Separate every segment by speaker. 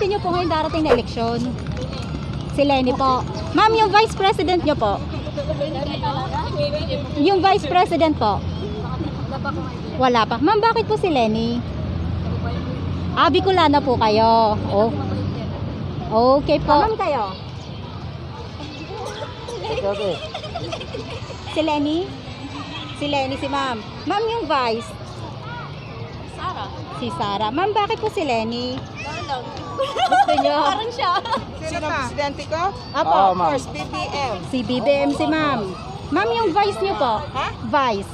Speaker 1: presidente nyo po ngayon darating na eleksyon? Si Lenny po. Ma'am, yung vice president nyo po? Yung vice president po? Wala pa. Ma'am, bakit po si Lenny? Bicolana po kayo. Oh. Okay po. Ma'am kayo? Si Lenny? Si Lenny, si ma'am. Ma'am, yung vice?
Speaker 2: Sara.
Speaker 1: Si Sara. Ma'am, bakit po si Lenny?
Speaker 2: Gusto nyo? Parang siya.
Speaker 3: Sino ang presidente ko?
Speaker 1: Apo.
Speaker 3: Of course, BBM.
Speaker 1: Si BBM si ma'am. Ma'am, yung vice nyo po?
Speaker 3: Ha?
Speaker 1: Vice.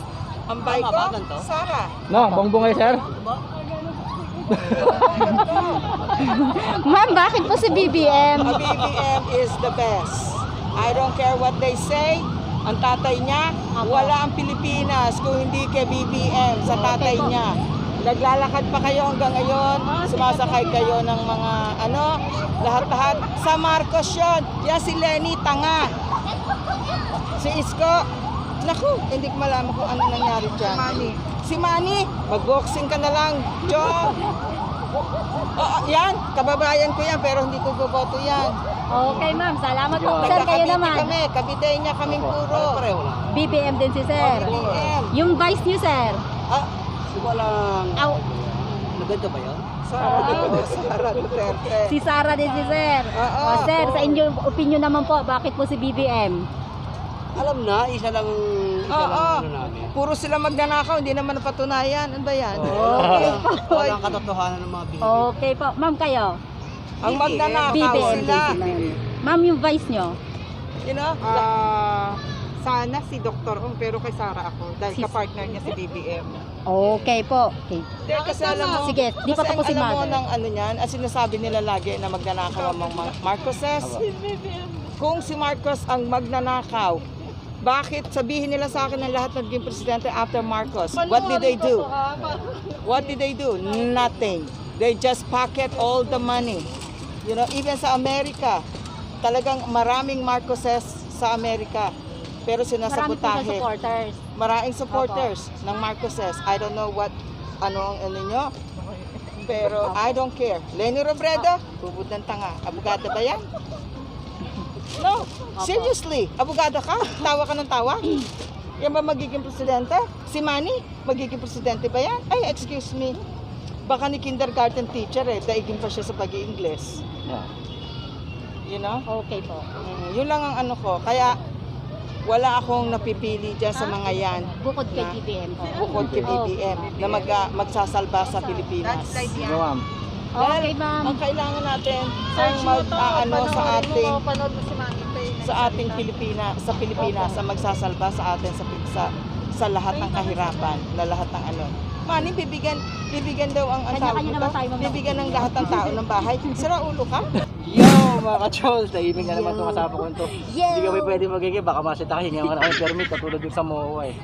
Speaker 3: Ang bay ko? Sara.
Speaker 4: No, bongbong kayo, sir.
Speaker 1: Ma'am, bakit po si BBM?
Speaker 3: A BBM is the best. I don't care what they say. Ang tatay niya, wala ang Pilipinas kung hindi kay BBM sa tatay niya. Naglalakad pa kayo hanggang ngayon, sumasakay kayo ng mga lahat-lahat. Sa Marcos yun. Yan si Lenny, tanga. Si Isko, naku, hindi ko malaman kung ano nangyari dyan. Si Manny, mag-boxing ka na lang, John. Yan, kababayan ko yan, pero hindi ko boboto yan.
Speaker 1: Okay ma'am, salamat po. Sir, kayo naman.
Speaker 3: Kami, kabitay niya kaming puro.
Speaker 1: BBM din si sir.
Speaker 3: BBM.
Speaker 1: Yung vice niyo, sir?
Speaker 3: Walang...
Speaker 1: Aw,
Speaker 4: Naganda ba yun?
Speaker 3: Sara Duterte.
Speaker 1: si Sara din si sir.
Speaker 3: Oo.
Speaker 1: Sir, sa inyong opinion naman po, bakit po si BBM?
Speaker 4: Alam na, isa lang
Speaker 3: Oo.
Speaker 4: namin.
Speaker 3: Puro sila magnanakaw, hindi naman napatunayan. Ano ba yan?
Speaker 1: Okay po.
Speaker 4: Walang katotohanan ng mga binibig.
Speaker 1: Okay po. Ma'am, kayo?
Speaker 3: Ang magnanakaw
Speaker 1: BBM
Speaker 3: sila.
Speaker 1: din si ma'am. Ma'am, yung vice nyo?
Speaker 3: You know?
Speaker 5: Sana si Dr. Ong, pero kay Sara ako dahil kapartner niya si BBM.
Speaker 1: Okay po. Okay.
Speaker 3: Hindi, kasi alam mo,
Speaker 1: Sige, di pa
Speaker 3: kasi
Speaker 1: tapusin
Speaker 3: alam mo
Speaker 1: mother.
Speaker 3: ng ano yan, as sinasabi nila lagi na magnanakaw ang mga Marcoses. Kung si Marcos ang magnanakaw, bakit sabihin nila sa akin ng lahat ng naging presidente after Marcos? What did they do? What did they do? Nothing. They just pocket all the money. You know, even sa Amerika, talagang maraming Marcoses sa Amerika. Pero
Speaker 1: Marami po sa
Speaker 3: sinasabotahe.
Speaker 1: supporters.
Speaker 3: Maraming supporters ng Marcoses. I don't know ano ang nyo. Pero I don't care. Lenny Robredo, bubud ng tanga. Abogado ba yan? No, seriously. Abogado ka? Tawa ka ng tawa? Yan ba magiging presidente? Si Manny, magiging presidente ba yan? Ay, excuse me. Baka ni kindergarten teacher daigin pa siya sa pag-i-Ingles.
Speaker 4: Yeah.
Speaker 3: You know?
Speaker 1: Okay po.
Speaker 3: Yun lang ang ano ko. Kaya wala akong napipili dyan sa mga yan.
Speaker 1: Bukod kay
Speaker 3: Na-
Speaker 1: BBM po.
Speaker 3: Bukod kay BBM na magsasalba sa Pilipinas.
Speaker 4: No, ma'am.
Speaker 1: Okay, ma'am.
Speaker 3: Ang kailangan natin ang sa ating Pilipinas ang magsasalba sa atin sa lahat ng kahirapan, na lahat ng ano. Mani, bibigyan daw ang tao
Speaker 1: Kanya-kanya naman tayo, ma'am.
Speaker 3: bibigyan ng lahat ng tao ng bahay. Sira ulo ka?
Speaker 4: Yo, mga ka-chols, tahimik na naman itong kasama ko ito. Hindi kami pwede magiging, baka masita kasi hinga ka na kami permit, katulad yung sa MOA eh.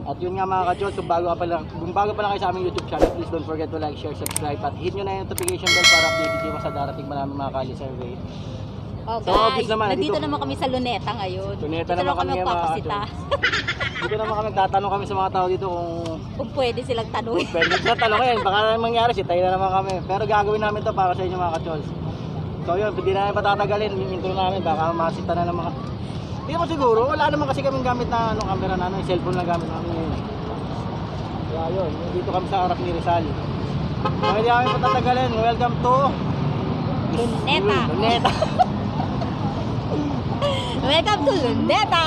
Speaker 4: At yun nga mga ka-chols, kung bago pa lang kayo sa aming YouTube channel, please don't forget to like, share, subscribe, at hit nyo na yung notification bell para updated kayo sa darating maraming mga kali survey.
Speaker 1: Oh,
Speaker 4: So,
Speaker 1: guys,
Speaker 4: obvious naman,
Speaker 1: nandito
Speaker 4: dito-
Speaker 1: naman kami sa Luneta ngayon.
Speaker 4: Luneta
Speaker 1: Dito
Speaker 4: naman
Speaker 1: kami
Speaker 4: kami, mga
Speaker 1: magpapasita.
Speaker 4: Dito naman kami, tatanong kami sa mga tao dito kung
Speaker 1: Kung pwede silang tanungin.
Speaker 4: pwede sa tanong yan, baka mangyari, sitayin na naman kami. Pero gagawin namin to para sa inyo mga ka-chols. So yun, hindi na namin patatagalin, yung intro namin, baka masita na ng mga... Hindi mo siguro, wala naman kasi kaming gamit na camera na yung cellphone lang gamit namin ngayon. Kaya yun, dito kami sa harap ni Rizal. So hindi kami patatagalin, welcome to...
Speaker 1: Luneta.
Speaker 4: Luneta.
Speaker 1: Welcome to Luneta!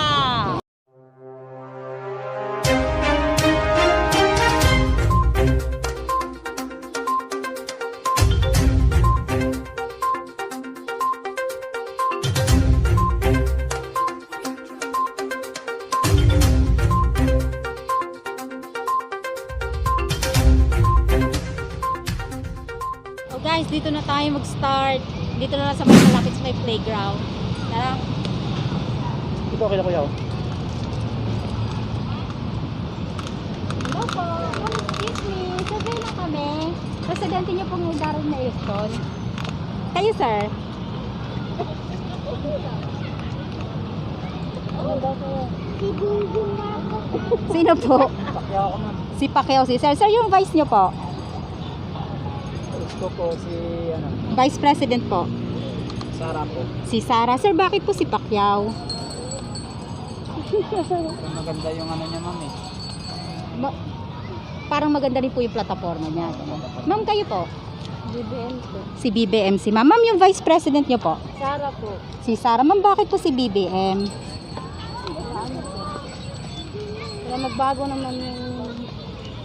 Speaker 1: So guys, dito na tayo mag-start. Dito na lang sa may malapit sa may playground. Tara.
Speaker 4: Ito okay na kuya.
Speaker 1: Hello po. Excuse me. Sabay na kami. Presidente niyo pong darating na eleksyon. Kayo, sir? Sino po? Si Pacquiao si sir. Sir, yung vice niyo po?
Speaker 4: Gusto po si,
Speaker 1: Vice President po.
Speaker 4: Sara po.
Speaker 1: Si Sara. Sir, bakit po si Pacquiao?
Speaker 4: Maganda yung niya, ma'am eh.
Speaker 1: Ma- Parang maganda rin po yung plataforma niya. Ma'am, kayo po?
Speaker 2: BBM po.
Speaker 1: Si BBM si Ma'am. Ma'am, yung Vice President niyo po?
Speaker 2: Sara po.
Speaker 1: Si Sara. Ma'am, bakit po si BBM?
Speaker 2: Kaya magbago naman yung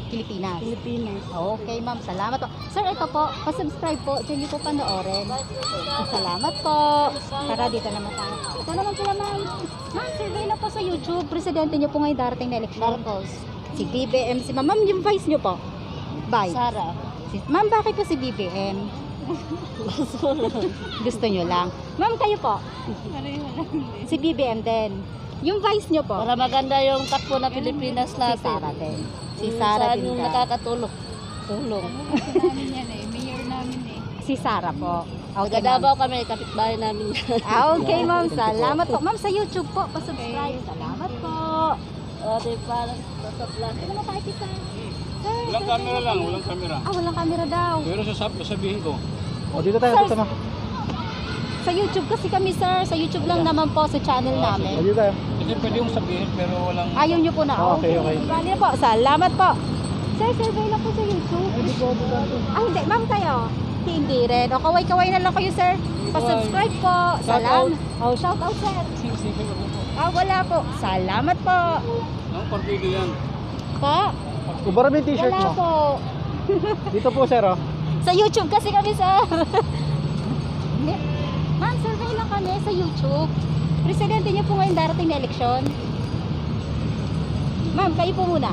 Speaker 1: Pilipinas.
Speaker 2: Pilipinas.
Speaker 1: Okay, ma'am. Salamat po. Sir, ito po. Pa-subscribe po. Diyan niyo po panoorin. Salamat po. Tara, dito naman tayo. Ito naman pala, ma'am. Ma'am, survey na po sa YouTube. Presidente niyo po ngayon darating na eleksyon.
Speaker 2: Marcos.
Speaker 1: Si BBM si Ma'am. Ma'am, yung vice niyo po? Vice.
Speaker 2: Sara.
Speaker 1: Ma'am, bakit po si BBM? Gusto niyo lang. Ma'am, kayo po? Si BBM din. Yung vice niyo po?
Speaker 2: Para maganda yung takbo na Pilipinas
Speaker 1: Si
Speaker 2: natin.
Speaker 1: Sara din. Si Sara
Speaker 2: Saan
Speaker 1: din
Speaker 2: yung
Speaker 1: ka.
Speaker 2: nakakatulong. Tulong.
Speaker 1: Si Sara po. Okay,
Speaker 2: Taga
Speaker 1: ma'am.
Speaker 2: Davao kami, kapitbahay namin yan.
Speaker 1: Okay, ma'am. Salamat po. Ma'am, sa YouTube po, pa-subscribe. Salamat po.
Speaker 2: O, di parang tasap lang.
Speaker 1: Ano naman tayo, sir? Sir,
Speaker 6: Walang camera lang, walang camera.
Speaker 1: walang camera daw.
Speaker 6: Pero sasabihin ko.
Speaker 4: O, dito tayo, dito na.
Speaker 1: Sa YouTube kasi kami, sir. Sa YouTube lang naman po sa channel
Speaker 4: O,
Speaker 1: namin.
Speaker 4: dito tayo.
Speaker 6: Hindi pwede yung sabihin pero walang...
Speaker 1: Ayaw niyo po na.
Speaker 4: Okay, okay.
Speaker 1: Bali na po. Salamat po. Sir, survey lang po sa YouTube. Ah, hindi. Ma'am, kayo? Hindi rin. O, kaway-kaway na lang kayo, sir. Pa-subscribe po. Salamat. Oh, shout out, sir. Ah, wala po. Salamat po.
Speaker 6: Ang partido yan.
Speaker 1: Po?
Speaker 4: Ubara mo yung t-shirt
Speaker 1: Wala
Speaker 4: mo.
Speaker 1: po.
Speaker 4: Dito po, sir, oh.
Speaker 1: Sa YouTube kasi kami, sir. Hindi. Ma'am, survey lang kami sa YouTube. Presidente niyo po ngayon darating na eleksyon. Ma'am, kayo po muna.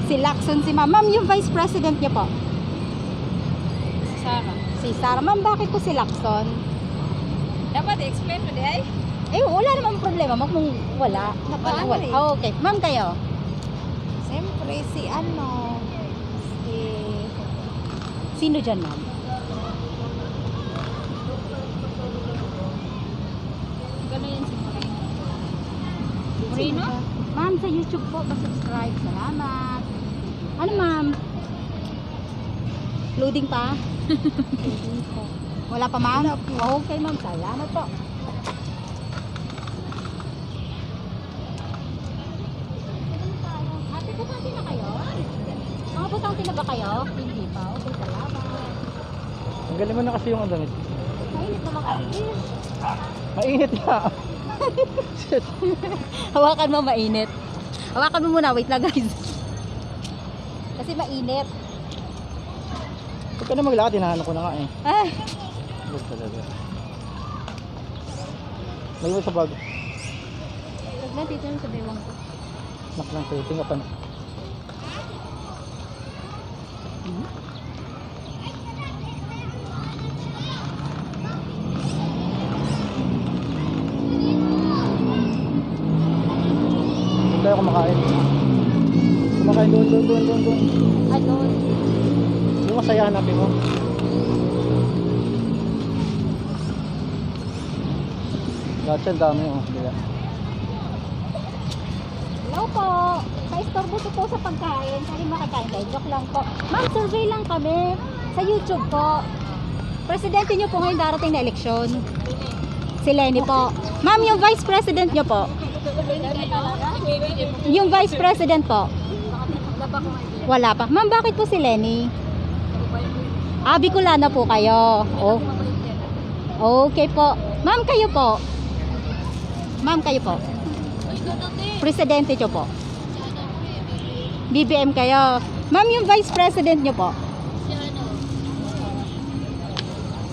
Speaker 1: Si Lacson si Ma'am. Ma'am, yung Vice President niyo po.
Speaker 2: Sara.
Speaker 1: Si Sara. Ma'am, bakit po si Lacson?
Speaker 2: Dapat i-explain mo di ay?
Speaker 1: Eh, wala namang problema. Ma'am, kung wala.
Speaker 2: Wala
Speaker 1: Wala.
Speaker 2: eh.
Speaker 1: Oh, okay. Ma'am, kayo?
Speaker 2: Siyempre, si
Speaker 1: Sino dyan, ma'am?
Speaker 2: Gano'n yan si Moreno.
Speaker 1: Moreno? Ma'am, sa YouTube po, pa-subscribe. Salamat. Ano, ma'am? Loading pa? Wala pa, ma'am? Okay, ma'am. Salamat po. Ate, butante na kayo? Mga butante na ba kayo? Hindi pa. Okay, salamat.
Speaker 4: Ang galing mo na kasi yung damit.
Speaker 1: Mainit naman kasi.
Speaker 4: Mainit na.
Speaker 1: Hawakan mo, mainit. Hawakan mo muna. Wait lang, guys. Kasi mainit.
Speaker 4: Huwag ka na maglakad, hinahanap ko na nga eh.
Speaker 1: Ay,
Speaker 4: Huwag talaga. Lagay mo sa bag.
Speaker 1: wag na dito yung sa bewang ko.
Speaker 4: Nak lang sa'yo, tingapan. Doon tayo kumakain. Kumakain doon.
Speaker 1: Ano?
Speaker 4: Yung masaya hanapin mo. Lahat yan dami oh. Bila.
Speaker 1: Hello po. Ka-istorbo po sa pagkain. Sorry makakain kayo. Joke lang po. Ma'am, survey lang kami. Sa YouTube po. Presidente niyo po ngayon darating na eleksyon. Si Lenny po. Ma'am, yung Vice President niyo po. Yung Vice President po. Wala pa. Ma'am, bakit po si Lenny? Ah, Bicolana po kayo. Oh. Okay po. Ma'am, kayo po. Ma'am, kayo po. Presidente niyo po. BBM kayo. Ma'am, yung Vice President niyo po.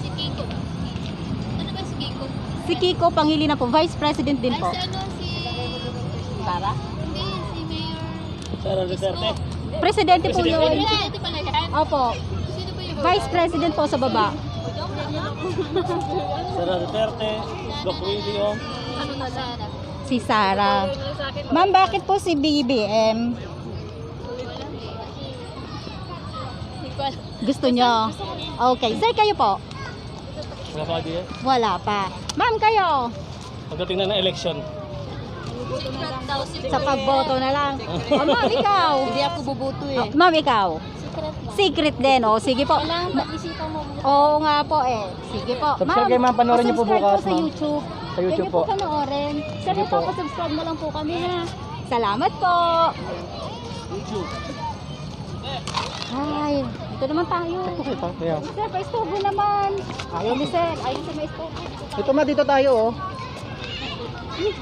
Speaker 2: Si Kiko. Ano ba si Kiko?
Speaker 1: Si Kiko Pangilinan po. Vice President din po.
Speaker 2: Si
Speaker 1: Para?
Speaker 2: Hindi, si Mayor.
Speaker 4: Sara Duterte.
Speaker 1: Presidente po yun.
Speaker 2: Presidente pala yan.
Speaker 1: Opo.
Speaker 2: Sino ba yung
Speaker 1: Vice President po sa baba.
Speaker 4: Sara Duterte. Doc Willie.
Speaker 2: ano na Sara?
Speaker 1: Si Sara. Ma'am, bakit po si BBM?
Speaker 2: Hindi ko alam.
Speaker 1: Gusto nyo? Okay. Sir, kayo po?
Speaker 4: Wala pa diyan.
Speaker 1: Wala pa. Ma'am, kayo?
Speaker 4: Pagdating na ng election.
Speaker 2: Daw si
Speaker 1: Sa pagboto na lang. Oh, ma'am, ikaw?
Speaker 2: Hindi ako bubuto eh.
Speaker 1: Oh, ma'am, ikaw?
Speaker 2: Secret
Speaker 1: Secret din, o. Sige po.
Speaker 2: Kailangan pag-isipan mo muna.
Speaker 1: Oo nga po eh. Sige po.
Speaker 4: Subscribe kayo, ma'am. Panoorin niyo po
Speaker 1: subscribe
Speaker 4: bukas,
Speaker 1: sa
Speaker 4: ma'am.
Speaker 1: YouTube.
Speaker 4: Sa YouTube
Speaker 1: Yan niyo
Speaker 4: po.
Speaker 1: panoorin. Sir,
Speaker 4: Sige po.
Speaker 1: subscribe na lang po kami ha. Salamat po. Ay, ito naman tayo.
Speaker 4: Kaya.
Speaker 1: Sir, pa-istorbo naman. Ayaw ni sir. Ayaw sa ma-istorbo.
Speaker 4: Ito ma, dito tayo oh.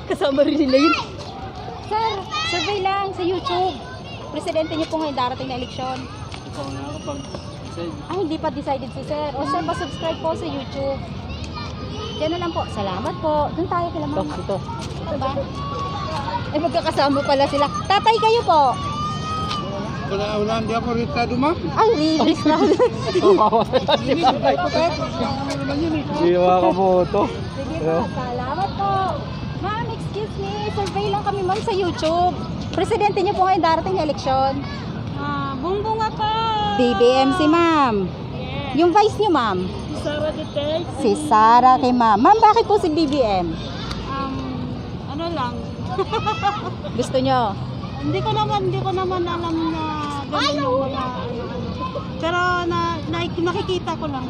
Speaker 1: Kasama rin nila yun. Sir, survey lang sa YouTube. Presidente niyo po ngayon darating na eleksyon.
Speaker 6: Ikaw na kapag
Speaker 1: Ay, hindi pa decided si sir. O sir, pa-subscribe po sa YouTube. Diyan na lang po. Salamat po. Doon tayo kila
Speaker 4: Ito,
Speaker 1: mama.
Speaker 4: ito.
Speaker 1: Ito ba? Ay, magkakasama pala sila. Tatay kayo po.
Speaker 6: wala, hindi ako ritado, ma'am.
Speaker 1: Ay, release na.
Speaker 4: Hindi makaboto.
Speaker 1: Sige po, salamat po. Ma'am, excuse me. Survey lang kami ma'am sa YouTube. Presidente niyo po ngayon darating na eleksyon.
Speaker 5: Bungbunga pa.
Speaker 1: BBM si ma'am. Yung vice niyo ma'am.
Speaker 5: Sara Duterte.
Speaker 1: Si Sara kay ma'am. Ma'am, bakit po si BBM?
Speaker 5: Ano lang.
Speaker 1: Gusto niyo?
Speaker 5: Hindi ko naman alam na ganun yung mga pero nakikita ko lang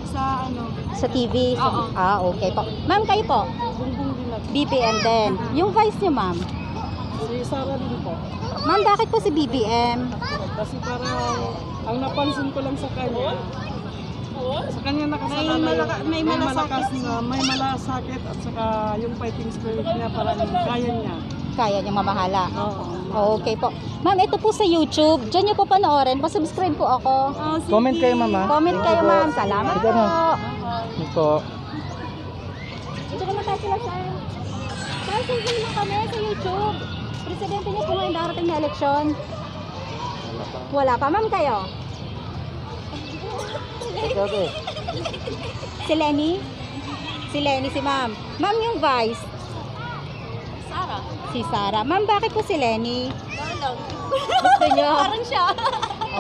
Speaker 5: sa
Speaker 1: Sa TV?
Speaker 5: Oo.
Speaker 1: Ah, okay po. Ma'am, kayo po?
Speaker 5: bungbung dilag.
Speaker 1: BBM din. Yung vice niyo ma'am?
Speaker 5: Si Sara din po.
Speaker 1: Ma'am, bakit po si BBM?
Speaker 5: Kasi parang ang napansin ko lang sa kanya may malakas na may malasakit at saka yung fighting spirit niya parang kaya niya.
Speaker 1: Kaya niya mamahala.
Speaker 5: Oo.
Speaker 1: Okay po. Ma'am, ito po sa YouTube. Diyan niyo po panoorin. Pa-subscribe po ako.
Speaker 4: Comment kayo mama.
Speaker 1: Comment kayo ma'am. Salamat
Speaker 4: Ito
Speaker 1: po.
Speaker 4: na. Ito.
Speaker 1: Ito naman tayo sila sir. Sir, survey lang kami sa YouTube. Presidente niyo po ngayon darating na eleksyon. Wala pa. Ma'am, kayo?
Speaker 4: Okay.
Speaker 1: Si Lenny? Si Lenny, si ma'am. Ma'am, yung vice?
Speaker 2: Sara.
Speaker 1: Si Sara. Ma'am, bakit po si Lenny?
Speaker 2: Parang
Speaker 1: Gusto niyo?
Speaker 2: Parang siya.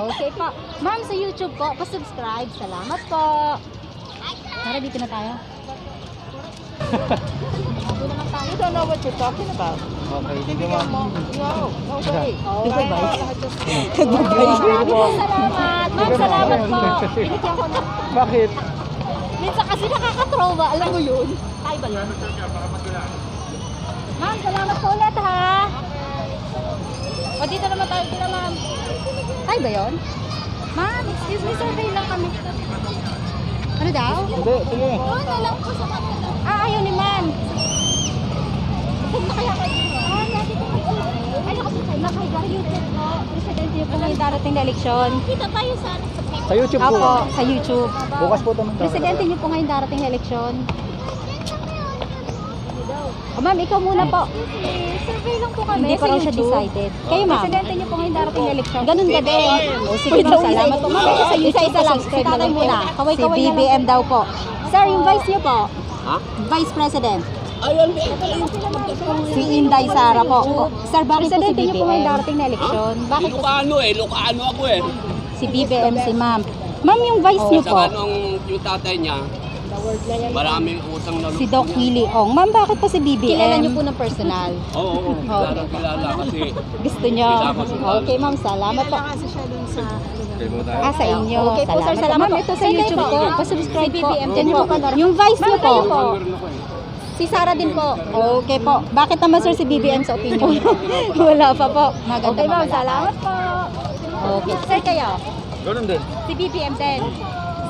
Speaker 1: Okay po. Ma'am, sa YouTube po, pa-subscribe. Salamat po. Tara, dito na tayo. Dito naman tayo.
Speaker 3: You don't know what you're talking about.
Speaker 4: Okay, sige ma'am.
Speaker 3: No way.
Speaker 1: Okay, bye. Salamat. Ma'am, salamat po. Binigyan ko na.
Speaker 4: Bakit?
Speaker 1: Minsan kasi nakakatrauma. Alam mo yun? Tayo ba yun? Ma'am, salamat po ulit ha. O, dito naman tayo kila ma'am. Tayo ba yun? Ma'am, excuse me, survey lang kami. Ano daw?
Speaker 4: Hindi, sige.
Speaker 2: Doon na lang po sa kanila.
Speaker 1: Ayaw ni ma'am. Huwag na kaya kayo. Lagi ko kayo. Ay, nakahiga sa YouTube po. Presidente niyo po ngayon darating na eleksyon.
Speaker 2: Kita tayo sa paper.
Speaker 4: Sa YouTube po.
Speaker 1: Opo, sa YouTube.
Speaker 4: Bukas po ito.
Speaker 1: Presidente niyo po ngayon darating na eleksyon. Oh, ma'am, ikaw muna po.
Speaker 2: Survey lang po kami.
Speaker 1: Hindi pa raw siya decided. Kayo, ma'am. Presidente niyo po ngayon darating na eleksyon. Ganun ka din. O, sige, ma'am, salamat po. Ma'am, ito sa isa-isa lang. Si tatay muna. Si BBM daw po. Sir, yung vice niyo po. Vice President. Si Inday Sara po. Sir, bakit po si BBM? Presidente niyo po ngayon darating na eleksyon. Bakit po
Speaker 7: Ilocano ako eh.
Speaker 1: si BBM si ma'am? Ma'am, yung vice niyo po.
Speaker 7: Saka nung yung tatay niya, maraming utang na
Speaker 1: Si Doc Willie Ong. Ma'am, bakit po si BBM? Kilala niyo po ng personal.
Speaker 7: Oo, kilala kasi.
Speaker 1: Gusto niyo? Okay, ma'am. Salamat po. Sa inyo. Okay po, sir. Salamat. Ma'am, ito sa YouTube po. Pa-subscribe po. Diyan po. Yung vice niyo po. Si Sara din po. Okay po. Bakit naman, sir, si BBM sa opinion? Wala pa po. Okay, ma'am. Salamat po. Okay. Sir, kayo?
Speaker 6: Ganun din.
Speaker 1: Si BBM din.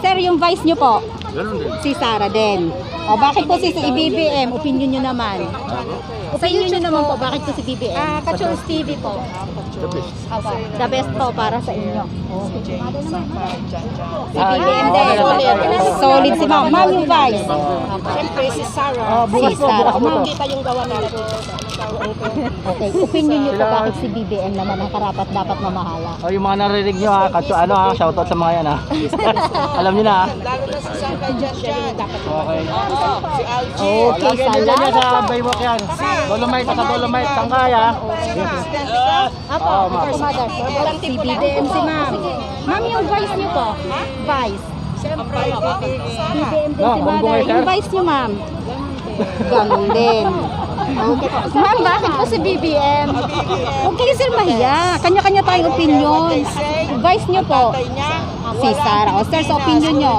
Speaker 1: Sir, yung vice niyo po?
Speaker 6: Ganun din.
Speaker 1: Si Sara din. O, bakit po si BBM? Opinion nyo naman. Opinion nyo naman po, bakit po si BBM? Ka-Chols TV po. The best po para sa inyo. Si BBM din. Solid si ma'am. Ma'am, yung vice.
Speaker 3: Siyempre si Sarah.
Speaker 1: Si Sara. Ma'am,
Speaker 3: Kita yung gawa natin.
Speaker 1: okay. Opinion nyo po, bakit si BBM naman ang karapat dapat mamahala?
Speaker 4: Oh, yung mga narinig nyo ha, shoutout sa mga yan ha. Alam nyo na ha.
Speaker 3: Lalo na si Sandra Jan.
Speaker 4: Okay.
Speaker 3: Oo, si Algie.
Speaker 1: Okay,
Speaker 4: Lagi nyo niya
Speaker 1: salamat
Speaker 4: sa
Speaker 1: po.
Speaker 4: Baywalk yan. Dolomite, sa Dolomite, Tangkaya.
Speaker 1: Apo,
Speaker 4: Oo, ma'am.
Speaker 1: mother. Si BBM si ma'am. Ma'am, yung vice niyo po? Vice.
Speaker 3: Siyempre,
Speaker 1: BBM din
Speaker 4: No,
Speaker 1: si
Speaker 4: bumbong
Speaker 1: mother.
Speaker 4: kayo, sir?
Speaker 1: Yung vice niyo, ma'am? Ganun din. Okay po. Ma'am, bakit po si BBM?
Speaker 3: BBM.
Speaker 1: Huwag kayo sir mahiya. Kanya-kanya tayong opinion. Vice niyo po.
Speaker 3: Tatay niya,
Speaker 1: Si Sarah. O sir, sa opinion niyo,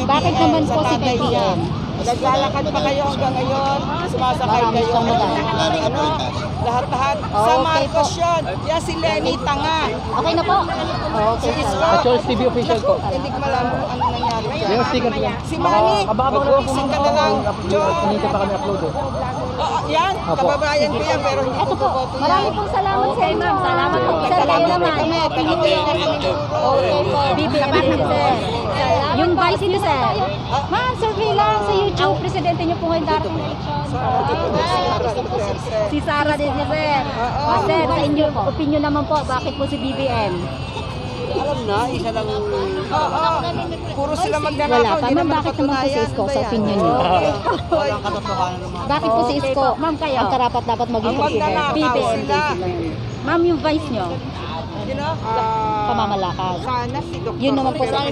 Speaker 1: bakit naman po si BBM?
Speaker 3: Naglalakad pa kayo hanggang ngayon, sumasakay kayo. Ano? Lahat-lahat. Sa
Speaker 1: Okay
Speaker 3: Marcos
Speaker 1: po.
Speaker 3: yun. Yan si Lenny Tanga.
Speaker 1: Okay na po. Okay,
Speaker 3: Si Isko.
Speaker 4: Charles TV official po.
Speaker 3: Hindi ko malam kung ano nangyari dyan.
Speaker 4: Yung sticker po.
Speaker 3: Si Manny, mag-fixing ka na lang. John.
Speaker 4: Hindi pa kami upload eh.
Speaker 3: Oo, yan. Kababayan ko yan, pero hindi ko
Speaker 1: Ito po.
Speaker 3: boboto
Speaker 1: Marami
Speaker 3: yan.
Speaker 1: pong salamat sa inyo. Salamat po. Sir, kayo naman. Okay po. BBM din sir. Yung vice niyo sir. Ma'am, survey lang sa YouTube. Ang presidente niyo po ngayon darating na eleksyon. Si Sarah din niya sir. O sir, sa inyo po. Opinion naman po. Bakit po si BBM?
Speaker 3: Alam na, isa lang. Oo. Puro sila
Speaker 1: Wala
Speaker 3: magnanakaw.
Speaker 1: pa.
Speaker 3: Hindi
Speaker 1: Ma'am,
Speaker 3: naman
Speaker 1: bakit naman po si
Speaker 3: napatunayan.
Speaker 1: Isko
Speaker 3: Ano ba
Speaker 1: sa
Speaker 3: yan?
Speaker 1: opinion niyo?
Speaker 3: Walang
Speaker 1: Bakit po si Isko? Ma'am, kayo. Ang karapat dapat maging
Speaker 3: Ang magnanakaw
Speaker 1: BBM.
Speaker 3: sila.
Speaker 1: Ma'am, yung vice niyo.
Speaker 3: You know?
Speaker 1: Pamamalakad.
Speaker 3: Sana si Dr.
Speaker 1: Yun naman po sa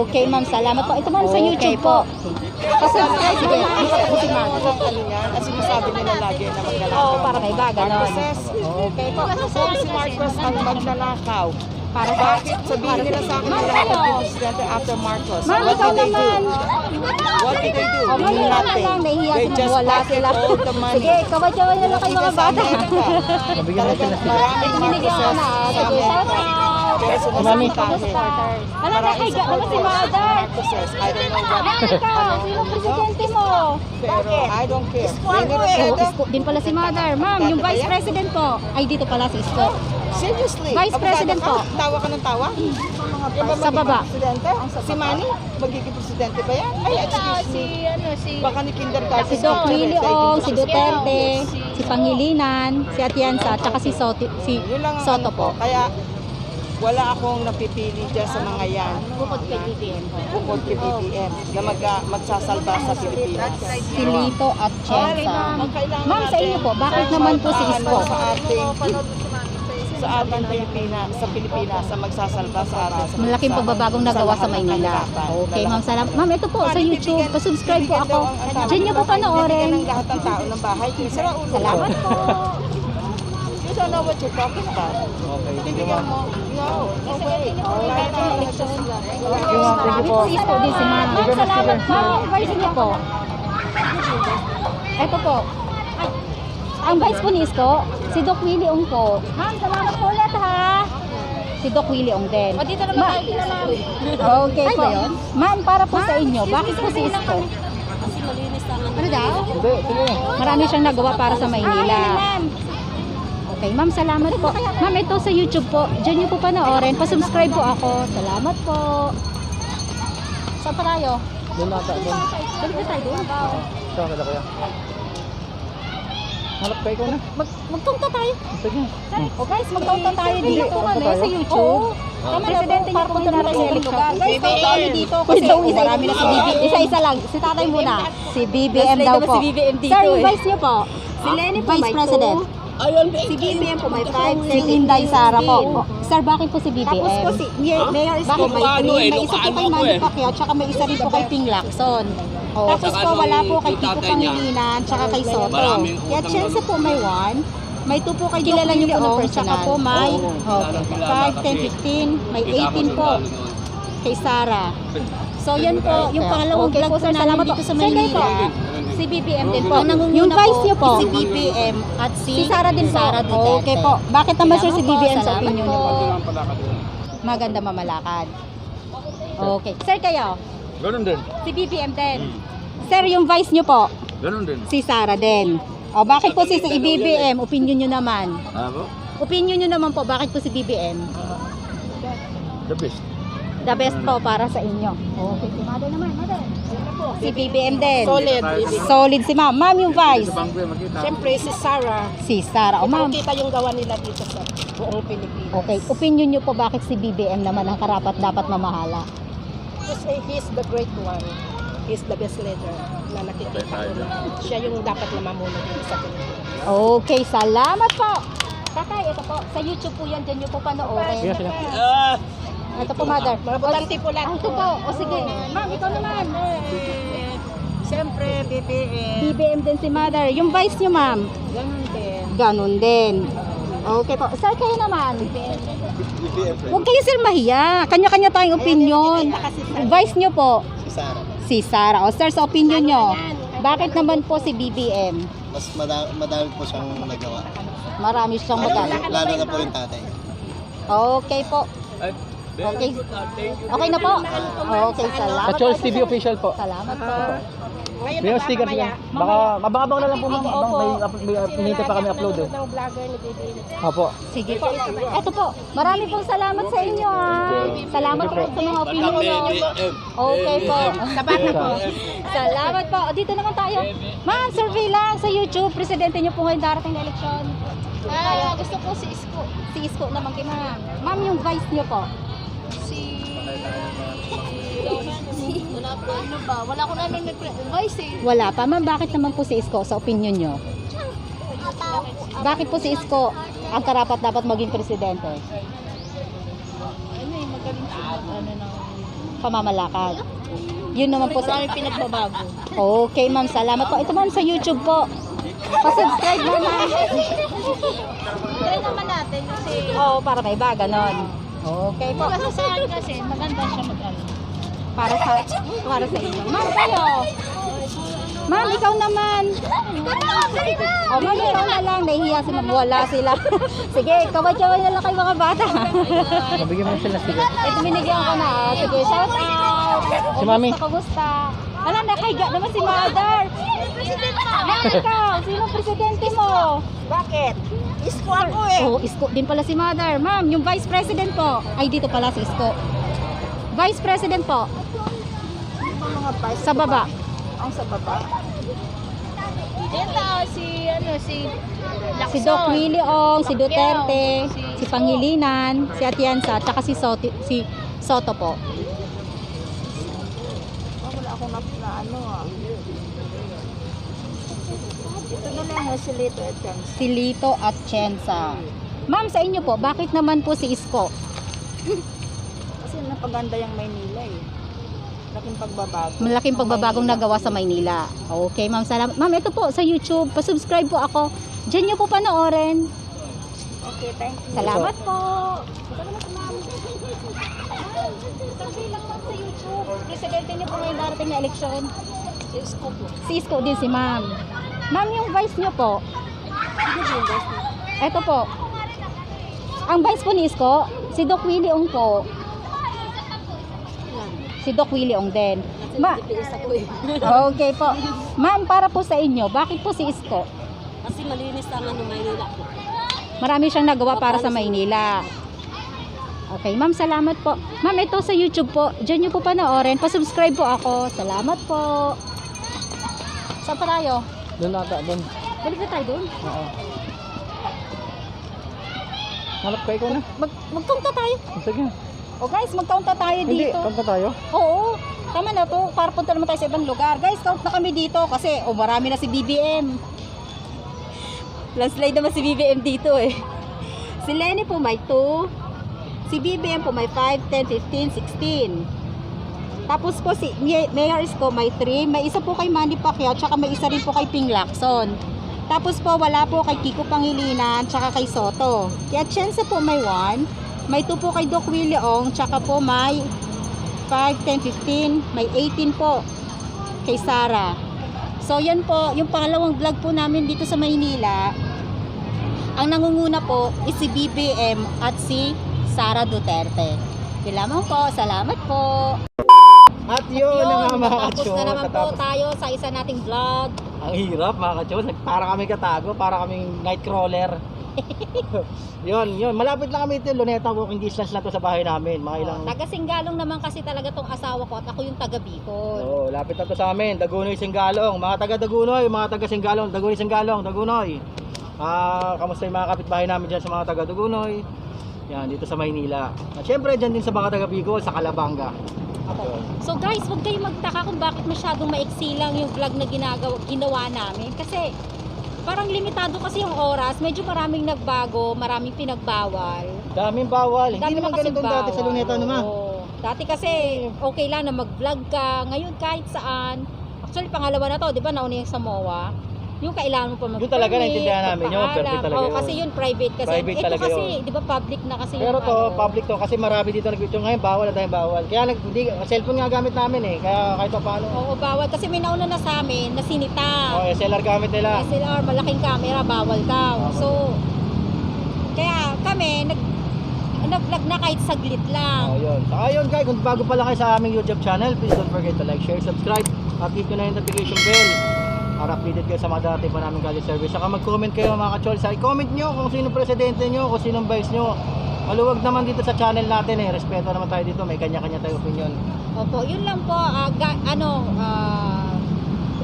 Speaker 1: Okay, ma'am. Salamat po. Ito ma'am sa YouTube po. Pasubscribe sige. Ito po si ma'am.
Speaker 3: Ano yan? Ang sinasabi nila lagi na magnanakaw.
Speaker 1: Oo, para may baga nun.
Speaker 3: Marcoses.
Speaker 1: Okay po.
Speaker 3: Si Marcos ang magnanakaw.
Speaker 1: Para sa...
Speaker 3: Bakit sabihin nila sa akin nila
Speaker 1: Ma'am,
Speaker 3: ang presidente after Marcos?
Speaker 1: Ma'am,
Speaker 3: What
Speaker 1: ikaw
Speaker 3: did they do?
Speaker 1: naman.
Speaker 3: What did they do?
Speaker 1: Oh, ma'am,
Speaker 3: They did
Speaker 1: yun
Speaker 3: nothing.
Speaker 1: lang. Nahihiya
Speaker 3: They
Speaker 1: sila.
Speaker 3: just
Speaker 1: Wala
Speaker 3: pocket
Speaker 1: sila.
Speaker 3: all the money.
Speaker 1: Sige, kaway-kaway na lang kayo mga
Speaker 3: Sa
Speaker 1: bata.
Speaker 3: Amerika. Talagang maraming
Speaker 1: Binigyan ko na.
Speaker 3: Marcoses sa
Speaker 1: Sige,
Speaker 3: Amerika.
Speaker 1: shout out.
Speaker 3: Pero sinasabi
Speaker 1: Alam na kay naman si Mother.
Speaker 3: Marcoses. I don't know what.
Speaker 1: Ikaw, sino presidente mo?
Speaker 3: Pero I don't care. Lenny
Speaker 1: Oh,
Speaker 3: Robredo.
Speaker 1: Isko din pala si Mother. Ma'am, yung Vice President po. Ay, dito pala si Isko.
Speaker 3: Seriously?
Speaker 1: Vice
Speaker 3: Abogado
Speaker 1: President
Speaker 3: ka?
Speaker 1: po.
Speaker 3: Tawa ka ng tawa? Yung
Speaker 1: Sa baba.
Speaker 3: Presidente? Si Manny? Magiging presidente ba yan? Ay, excuse me. Baka ni kindergarten.
Speaker 1: Si Doc Willie Ong, si Duterte, si Pangilinan, si Atienza, tsaka si
Speaker 3: Yun lang ang
Speaker 1: Soto
Speaker 3: ano
Speaker 1: po.
Speaker 3: ko. Kaya wala akong napipili dyan sa mga yan.
Speaker 1: Bukod kay BBM po.
Speaker 3: Bukod kay BBM na magsasalba sa Pilipinas.
Speaker 1: Si Lito at Chenza.
Speaker 3: Ang kailangan
Speaker 1: Ma'am, sa inyo po, bakit naman po si Isko?
Speaker 3: Sa ating Pilipinas, sa Pilipinas, sa magsasalba sa atin.
Speaker 1: Malaking pagbabagong nagawa sa Maynila. Okay, ma'am, salamat. Ma'am, ito po sa YouTube. Pa-subscribe po ako. Diyan niyo po panoorin.
Speaker 3: Bibigyan ng lahat ng tao ng bahay. Sira ulo.
Speaker 1: Salamat po.
Speaker 3: You don't know what you're talking about.
Speaker 4: Okay.
Speaker 3: Bibigyan mo. No. No way. Kahit na election.
Speaker 1: Si Isko din si ma'am. Ma'am, salamat. Ma'am, yung vice niyo po. Ito po. Ang vice po ni Isko, si Doc Willie Ong po. Ma'am, salamat po ulit ha. Si Doc Willie Ong din. O, dito naman tayo pinalaman. Okay po. Ma'am, para po sa inyo, bakit po si Isko? Ano daw?
Speaker 4: Hindi, sige.
Speaker 1: Marami siyang nagawa para sa Maynila. Okay, ma'am, salamat po. Ma'am, ito sa YouTube po. Diyan niyo po panoorin. Pa-subscribe po ako. Salamat po. Saan pa tayo?
Speaker 4: Doon nata. Doon.
Speaker 1: Balik na tayo doon.
Speaker 4: Saan ka kuya? Halap kayo ko na.
Speaker 1: Magtunta tayo.
Speaker 4: Sige.
Speaker 1: O guys, magtunta tayo dito kami sa YouTube. Presidente niyo po ngayon darating sa lugar. Guys, tunta kami dito kasi marami na si BBM. Isa-isa lang. Si tatay muna. Si BBM daw po. Sir, yung vice niyo po. Si Lenny po, Vice President. Si BBM po may 5. Si Inday Sara po. Sir, bakit po si BBM? Tapos po si Mayor Isko
Speaker 7: Bakit
Speaker 1: may
Speaker 7: po?
Speaker 1: isa po kay
Speaker 7: Ano
Speaker 1: Manny
Speaker 7: eh?
Speaker 1: Pacquiao tsaka may isa rin po kay Ping Lacson. Tapos
Speaker 7: Saka
Speaker 1: po wala po
Speaker 7: nung
Speaker 1: kay Kiko
Speaker 7: tatay niya.
Speaker 1: Pangilinan tsaka kay Soto.
Speaker 7: Maraming
Speaker 1: Kaya
Speaker 7: utang
Speaker 1: chance po may 1. May 2 po kay Kilala niyo po ng personal. Tsaka po may
Speaker 7: Kilala
Speaker 1: 5,
Speaker 7: kasi
Speaker 1: 10, 15, may 18 po kay Sara. So yan po, yung pangalawang vlog po namin dito sa Maynila. Si BBM din po. Yung vice niyo po. Si BBM at si Sara din po. Okay po. Bakit naman sir si BBM sa opinion niyo po? Maganda mamalakad. Okay. Sir kayo?
Speaker 6: Ganun din.
Speaker 1: Si BBM din. Sir, yung vice niyo po?
Speaker 6: Ganun din.
Speaker 1: Si Sara din. O bakit po si BBM? Opinion niyo naman.
Speaker 6: Ako?
Speaker 1: Opinion niyo naman po, bakit po si BBM?
Speaker 6: The best.
Speaker 1: The best po para sa inyo. Okay, si Mother naman, Mother. Si BBM din.
Speaker 3: Solid.
Speaker 1: Solid si ma'am. Ma'am, yung vice.
Speaker 6: Sa bangko yung makita.
Speaker 3: Siyempre, si Sarah.
Speaker 1: Si Sara. O ma'am.
Speaker 3: Kita yung gawa nila dito sa buong Pilipinas.
Speaker 1: Okay, opinion niyo po bakit si BBM naman ang karapat dapat mamahala?
Speaker 3: He's the great one. He's the best leader na nakikita ko na siya yung dapat na mamuno dito sa Pilipinas.
Speaker 1: Okay, salamat po. Tatay, ito po. Sa YouTube po yan. Diyan niyo po panoorin.
Speaker 4: Sige, sige.
Speaker 1: Ito po, Mother.
Speaker 3: Mga butante po lahat.
Speaker 1: Ito po. O sige. Ma'am, ikaw naman.
Speaker 3: Siyempre, BBM.
Speaker 1: BBM din si mother. Yung vice nyo, ma'am?
Speaker 3: Ganun din.
Speaker 1: Ganon din. Okay po. Sir, kayo naman? Huwag kayo sir mahiya. Kanya-kanya tayong opinion. Vice nyo po? Si Sara. O sir, sa opinion nyo, bakit naman po si BBM?
Speaker 8: Mas madami po siyang nagawa.
Speaker 1: Marami siyang magaling.
Speaker 8: Lalo na po yung tatay.
Speaker 1: Okay po. Okay. Okay na po? Okay, salamat.
Speaker 4: Kachols TV official po.
Speaker 1: Salamat po.
Speaker 4: May sticker sila. Baka mabang na lang po ma'am. May hinihintay pa kami upload eh. Opo.
Speaker 1: Sige po. Eto po. Marami pong salamat sa inyo Salamat po sa mga opinion nyo. Okay po.
Speaker 5: Sapat na po.
Speaker 1: Salamat po. O, dito naman tayo. Ma'am, survey lang sa YouTube. Presidente nyo po ngayon darating na eleksyon.
Speaker 2: Gusto ko si Isko.
Speaker 1: Si Isko naman kay ma'am. Ma'am, yung vice nyo po.
Speaker 2: Wala po, ano ba? Wala ko namin advice eh.
Speaker 1: Wala pa. Ma'am, bakit naman po si Isko sa opinion nyo? Bakit po si Isko ang karapat dapat maging presidente?
Speaker 5: Magaling siya
Speaker 1: Pamamalakad. Yun naman po sa...
Speaker 5: Maraming pinagbabago.
Speaker 1: Okay ma'am, salamat po. Ito ma'am sa YouTube po. Pa-subscribe na ma'am.
Speaker 5: Try naman natin kasi
Speaker 1: Oo, para may iba, ganon. Okay po.
Speaker 5: kasi sa akin kasi maganda siya mag-ano.
Speaker 1: Para sa inyo. Ma'am, kayo. Ma'am, ikaw naman. O, ma'am, ikaw na lang. Nahihiya si ma'am. Wala sila. Sige, kaway-kaway na lang kayo mga bata.
Speaker 4: Mabigyan mo sila sticker.
Speaker 1: Ito binigyan ko na. Sige, shout out.
Speaker 4: Si Mami.
Speaker 1: Kamusta? Wala, nakahiga naman si Mother. Ma'am, ikaw. Sino presidente mo?
Speaker 3: Bakit? Isko ako eh.
Speaker 1: Oh, Isko din pala si Mother. Ma'am, yung Vice President po. Ay, dito pala si Isko. Vice President po.
Speaker 3: Mga vice
Speaker 1: Sa baba.
Speaker 3: ang sa baba.
Speaker 2: Ito, si Lacson.
Speaker 1: Si Doc Willie Ong, si Duterte,
Speaker 2: Si
Speaker 1: si Pangilinan, si Atienza, tsaka si Soto po.
Speaker 3: Wala akong na ano Ito na lang si Lito at Chance.
Speaker 1: Si Lito Atienza. Ma'am, sa inyo po, bakit naman po si Isko?
Speaker 3: Kasi napaganda yung Maynila eh. Laking pagbabago.
Speaker 1: Malaking pagbabagong nagawa sa Maynila. Okay, ma'am, salamat. Ma'am, ito po sa YouTube, pa-subscribe po ako. Diyan niyo po panoorin.
Speaker 3: Okay, thank you.
Speaker 1: Salamat po. Salamat, ma'am. Sabi lang ma'am sa YouTube. Presidente niyo po ngayon darating na eleksyon.
Speaker 2: Si Isko po.
Speaker 1: Si Isko din si ma'am. Ma'am, yung vice niyo po. Ito po. Ang vice po ni Isko, si Doc Willie Ong po. Si Doc Willie Ong din. Okay po. Ma'am, para po sa inyo, bakit po si Isko?
Speaker 5: Kasi malinis ang Maynila po.
Speaker 1: Marami siyang nagawa para sa Maynila. Okay, ma'am, salamat po. Ma'am, ito sa YouTube po. Diyan niyo po panoorin. Pa-subscribe po ako. Salamat po. Saan pa tayo?
Speaker 4: Doon ata, doon.
Speaker 1: Balik na tayo doon.
Speaker 4: Oo. Hanap kayo ko na.
Speaker 1: Magkaunta tayo.
Speaker 4: Sige.
Speaker 1: O guys, magkaunta tayo
Speaker 4: Hindi,
Speaker 1: dito.
Speaker 4: kanta tayo.
Speaker 1: Oo. Tama na to. Para punta naman tayo sa ibang lugar. Guys, count na kami dito kasi marami na si BBM. Landslide naman si BBM dito eh. Si Lenny po may 2. Si BBM po may 5, 10, 15, 16. Tapos po si Mayor Isko may 3. May isa po kay Manny Pacquiao tsaka may isa rin po kay Ping Lacson. Tapos po wala po kay Kiko Pangilinan tsaka kay Soto. Kaya Chensa po may 1. May 2 po kay Doc Willie Ong tsaka po may 5, 10, 15. May 18 po kay Sara. So yan po, yung pangalawang vlog po namin dito sa Maynila. Ang nangunguna po is si BBM at si Sara Duterte. Lamang po, salamat po.
Speaker 4: At yun na nga mga
Speaker 1: Tapos
Speaker 4: kachos.
Speaker 1: na naman po tayo sa isa nating vlog.
Speaker 4: Ang hirap mga kachos. Para kami katago, para kaming nightcrawler. yun. Malapit lang kami ito. Luneta walking distance lang to sa bahay namin. Mga ilang...
Speaker 1: Taga Singgalong naman kasi talaga tong asawa ko at ako yung taga Bicol.
Speaker 4: Oo, lapit na to sa amin. Dagunoy, Singgalong. Mga taga Dagunoy, mga taga Singgalong. Dagunoy, Singgalong, Dagunoy. Kamusta yung mga kapitbahay namin dyan sa mga taga Dagunoy. Yan, dito sa Maynila. At syempre dyan din sa mga taga Bicol, sa Calabanga.
Speaker 1: So guys, huwag kayong magtaka kung bakit masyadong maiksi lang yung vlog na ginawa namin. Kasi parang limitado kasi yung oras. Medyo maraming nagbago, maraming pinagbawal.
Speaker 4: Daming bawal.
Speaker 1: Dami
Speaker 4: Hindi naman
Speaker 1: na kasing
Speaker 4: ganito dati sa Luneta naman.
Speaker 1: Oo. Dati kasi okay lang na mag-vlog ka. Ngayon kahit saan, Actually, pangalawa na to, di ba, nauna yung sa MOA. Yung kailangan mo pa mag-permit.
Speaker 4: Yun talaga, naintindihan namin yun,
Speaker 1: magpaalam.
Speaker 4: permit talaga
Speaker 1: Oo,
Speaker 4: yun.
Speaker 1: kasi yun private kasi.
Speaker 4: Private
Speaker 1: Ito
Speaker 4: talaga
Speaker 1: kasi,
Speaker 4: yun.
Speaker 1: di ba, public na kasi
Speaker 4: Pero
Speaker 1: yung
Speaker 4: to,
Speaker 1: ano.
Speaker 4: public to kasi marami dito nag-video ngayon, bawal na tayo bawal. Kaya hindi, cellphone nga gamit namin eh, kaya kahit pa paano.
Speaker 1: Oo, bawal. Kasi may nauna na sa amin na sinita.
Speaker 4: Oh, SLR gamit nila.
Speaker 1: SLR, malaking camera, bawal daw. So, kaya kami, nag-vlog na kahit saglit lang.
Speaker 4: Oh, yun. Saka yun guys, kung bago pa lang kayo sa aming YouTube channel, please don't forget to like, share, subscribe, at hit nyo na yung notification bell para updated kayo sa mga dati pa namin college service. Saka mag-comment kayo mga ka-chols. I-comment nyo kung sino presidente nyo, kung sinong vice nyo. Maluwag naman dito sa channel natin eh. Respeto naman tayo dito, may kanya-kanya tayong opinion.
Speaker 1: Opo, yun lang po.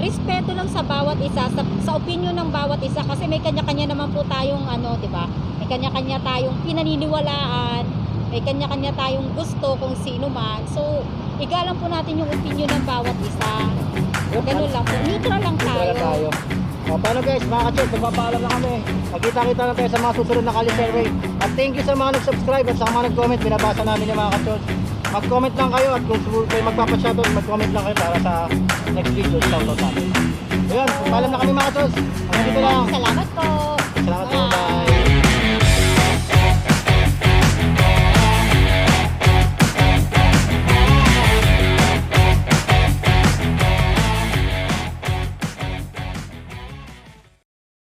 Speaker 1: Respeto lang sa bawat isa, sa opinion ng bawat isa. Kasi may kanya-kanya naman po tayong di ba? May kanya-kanya tayong pinaniniwalaan. May kanya-kanya tayong gusto kung sino man. So, igalang po natin yung opinion ng bawat isa. Ganun lang po. Neutral lang tayo.
Speaker 4: Wala tayo. O, paano guys, mga ka-chols, magpapaalam na kami. Magkita-kita na tayo sa mga susunod na college survey. At thank you sa mga nag-subscribe at sa mga nag-comment. Binabasa namin yung mga ka-chols. Mag-comment lang kayo at kung kayo magpapashoutout, mag-comment lang kayo para sa next video. Shoutout natin. Ayun, paalam na kami mga ka-chols. Hanggang dito lang.
Speaker 1: Salamat po.